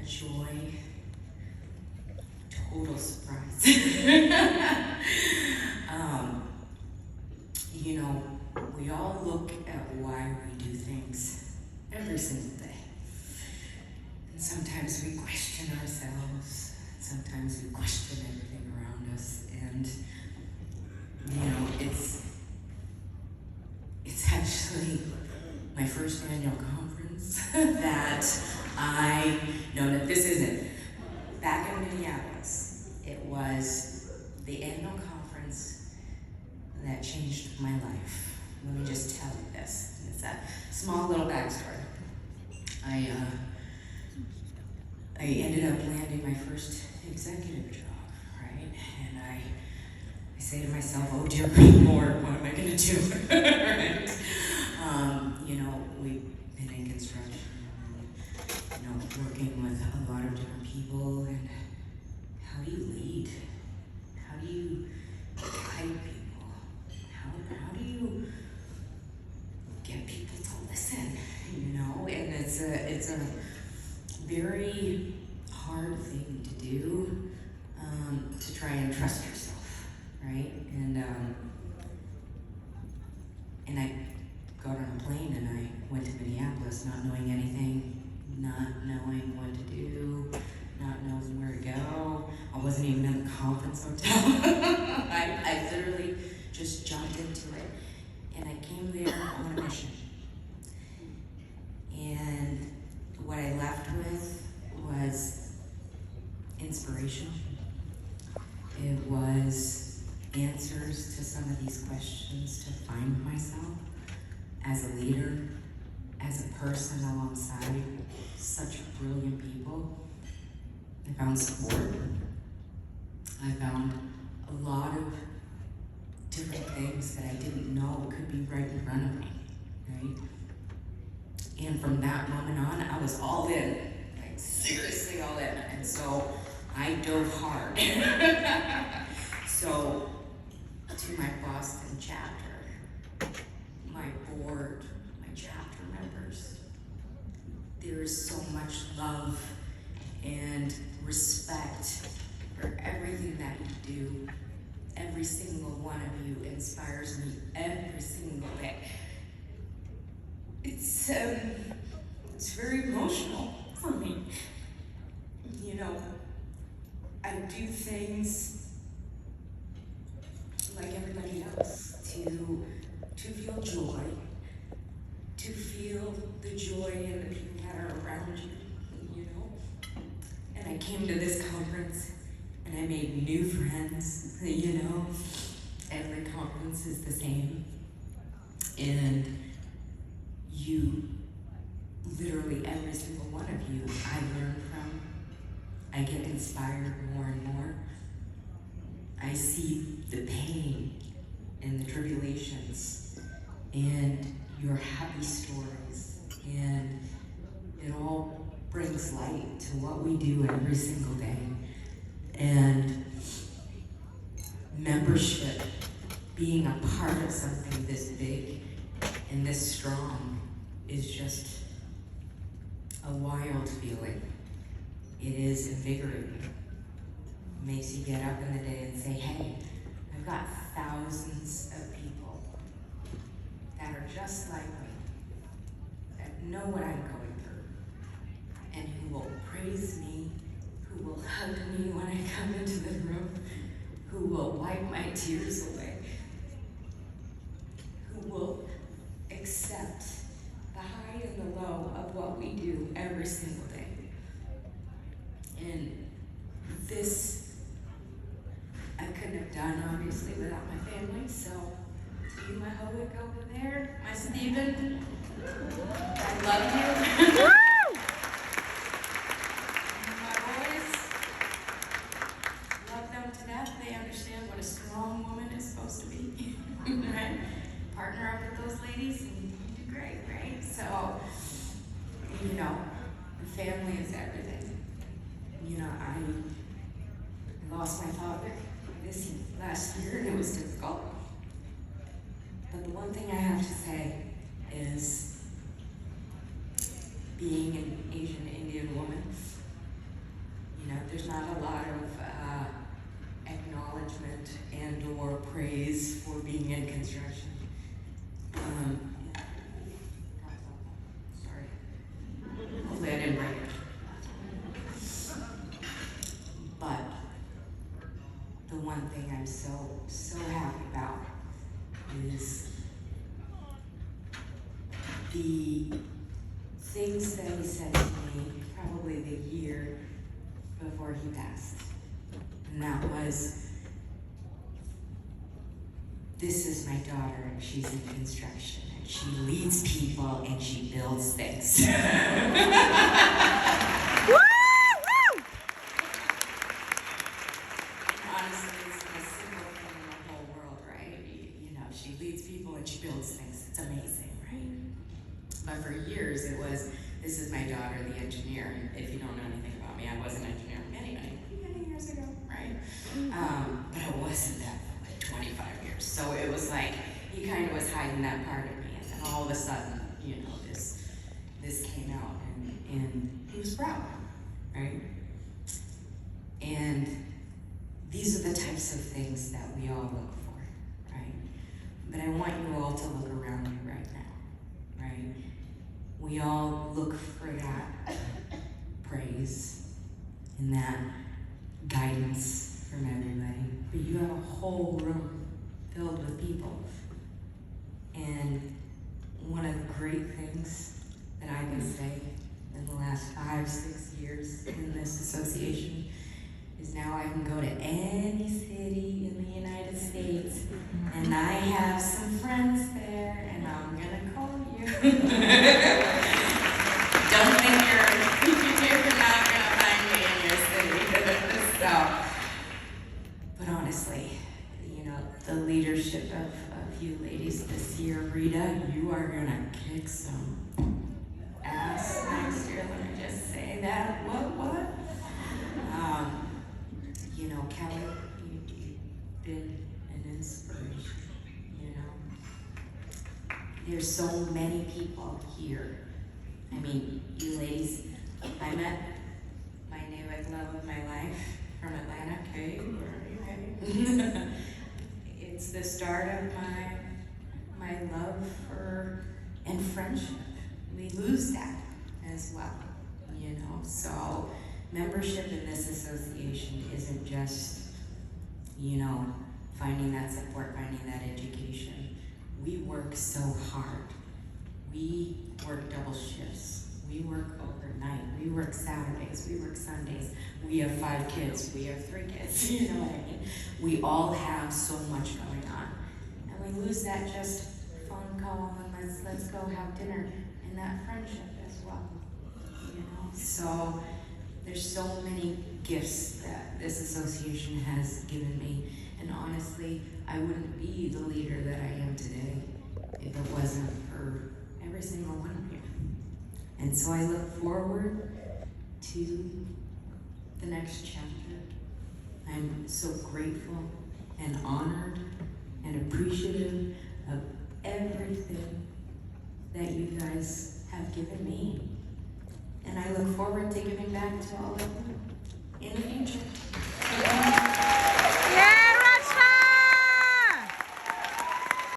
joy, total surprise. You know, we all look at why we do things every single day. And sometimes we question ourselves, sometimes we question everything around us, and you know, it's actually my first annual conference that this isn't. Back in Minneapolis, it was the annual conference that changed my life. Let me just tell you this. It's a small little backstory. I ended up landing my first executive job, right? And I say to myself, oh dear Lord, what am I gonna do? Right? You know, we've been in construction, and, you know, working with a lot of different people, and how do you lead? How do you guide people? How do you get people to listen? You know, and it's a very hard thing to do, to try and trust yourself, right? And I got on a plane and I went to Minneapolis, not knowing anything, not knowing what to do, not knowing where to go. I wasn't even in the conference hotel. I literally just jumped into it, and I came there on a mission. And what I left with was inspiration. It was answers to some of these questions, to find myself as a leader, as a person alongside such brilliant people. I found support. I found a lot of different things that I didn't know could be right in front of me, right? And from that moment on, I was all in, like seriously all in. And so I dove hard. So to my Boston chapter, my board, my chapter members, there is so much love and respect for everything that you do. Every single one of you inspires me every single day. It's very emotional for me. You know, I do things like everybody else to feel joy, to feel the joy in the people that are around you, you know. And I came to this conference and I made new friends, you know. Every conference is the same. And you, literally every single one of you, I learn from. I get inspired more and more. I see the pain and the tribulations and your happy stories, and it all brings light to what we do every single day. And membership, being a part of something this big and this strong, is just a wild feeling. It is invigorating. It makes you get up in the day and say, hey, I've got thousands of people that are just like me, that know what I'm going through, and who will praise me, who will hug me when I come into the room, who will wipe my tears away, who will accept the high and the low of what we do every single day. And this, I couldn't have done, obviously, without my family. So, to you, my Howick over there, my Stephen, I love you. My boys, love them to death. They understand what a strong woman is supposed to be, right? Partner up with those ladies and you do great, right? So, you know, the family is everything. You know, I lost my father this last year, and it was difficult. But the one thing I have to say is, being an Asian Indian woman, one thing I'm so happy about is the things that he said to me probably the year before he passed. And that was, this is my daughter and she's in construction and she leads people and she builds things. She leads people and she builds things. It's amazing, right? But for years it was, this is my daughter, the engineer. If you don't know anything about me, I was an engineer many years ago, right? But it wasn't that for like 25 years. So it was like, he kind of was hiding that part of me. And then all of a sudden, this came out and he was proud, right? And these are the types of things that we all look for, right? But I want you all to look around you right now, right? We all look for that praise and that guidance from everybody. But you have a whole room filled with people. And one of the great things that I can say in the last 5-6 years in this association is now I can go to any city in the United States and I have some friends there and I'm gonna call you. Don't think you're not gonna find me in your city. So, but honestly, the leadership of you ladies this year, Rita, you are gonna kick some ass next year, let me just say that. What? Kelly, you've been an inspiration, There's so many people here. I mean, you ladies, I met my new love of my life from Atlanta, Kate, where are you heading? It's the start of my love for and friendship. We lose that as well, So membership in this association isn't just, finding that support, finding that education. We work so hard. We work double shifts. We work overnight. We work Saturdays. We work Sundays. We have 5 kids. We have 3 kids. You know what I mean? We all have so much going on. And we lose that just phone call and let's go have dinner and that friendship as well. So there's so many gifts that this association has given me. And honestly, I wouldn't be the leader that I am today if it wasn't for every single one of you. And so I look forward to the next chapter. I'm so grateful and honored and appreciative of everything that you guys have given me. And I look forward to giving back to all of you.